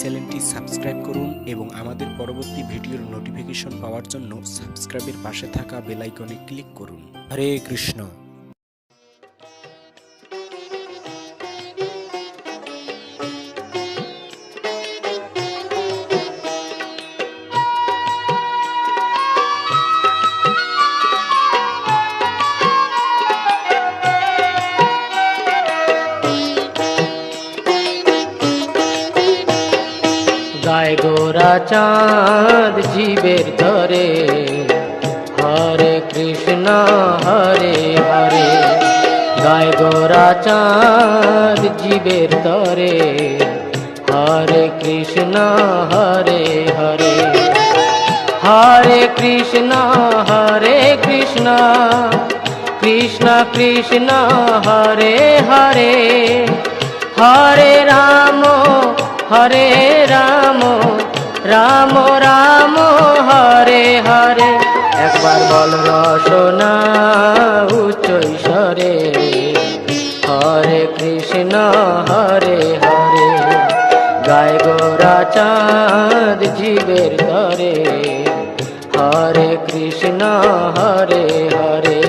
চ্যানেলটি সাবস্ক্রাইব করুন এবং আমাদের পরবর্তী ভিডিওর নোটিফিকেশন পাওয়ার জন্য সাবস্ক্রাইবের পাশে থাকা বেল আইকনে ক্লিক করুন। হরে কৃষ্ণ। গায় গোরা চাঁদ জীবের ধরে, হরে কৃষ্ণ হরে হরে। গায় গোরা চাঁদ জীবের ধরে, হরে কৃষ্ণ হরে হরে। হরে কৃষ্ণ কৃষ্ণ কৃষ্ণ হরে হরে। হরে রাম রাম রাম হরে হরে। একবার বল রসনা উচ্চ ঈশ্বরে, হরে কৃষ্ণ হরে হরে। গায় গোরা চাঁদ জীবের ধরে, হরে কৃষ্ণ হরে হরে।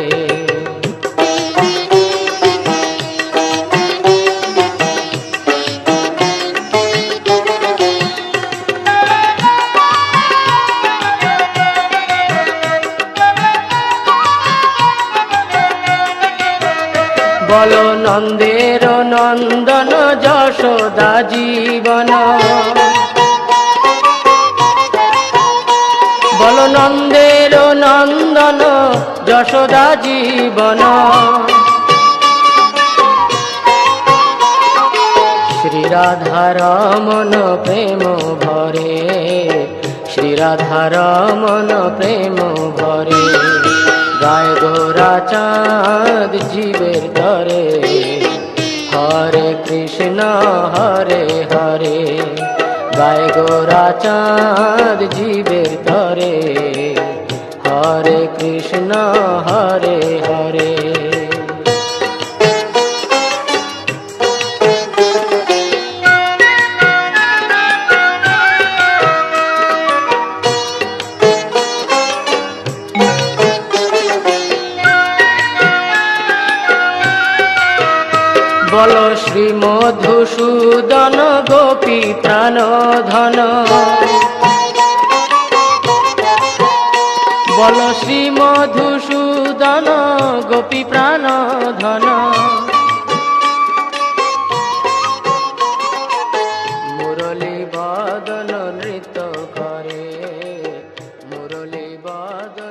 বল নন্দের নন্দন যশোদা জীবন, বল নন্দের নন্দন যশোদা জীবন। শ্রী রাধারমন প্রেম ভরে, শ্রী রাধারমন প্রেম ভরে। গায় গোরা চাঁদ জীবের ধরে, হরে কৃষ্ণ হরে হরে। গায় গোরা চাঁদ জীবের ধরে, হরে কৃষ্ণ হরে হরে। বল শ্রী মধুসূদন গোপী প্রাণ ধন, বল শ্রী মধুসূদন গোপী প্রাণ ধন। মুরলী বদন নৃত্য করে, মুরলী বদন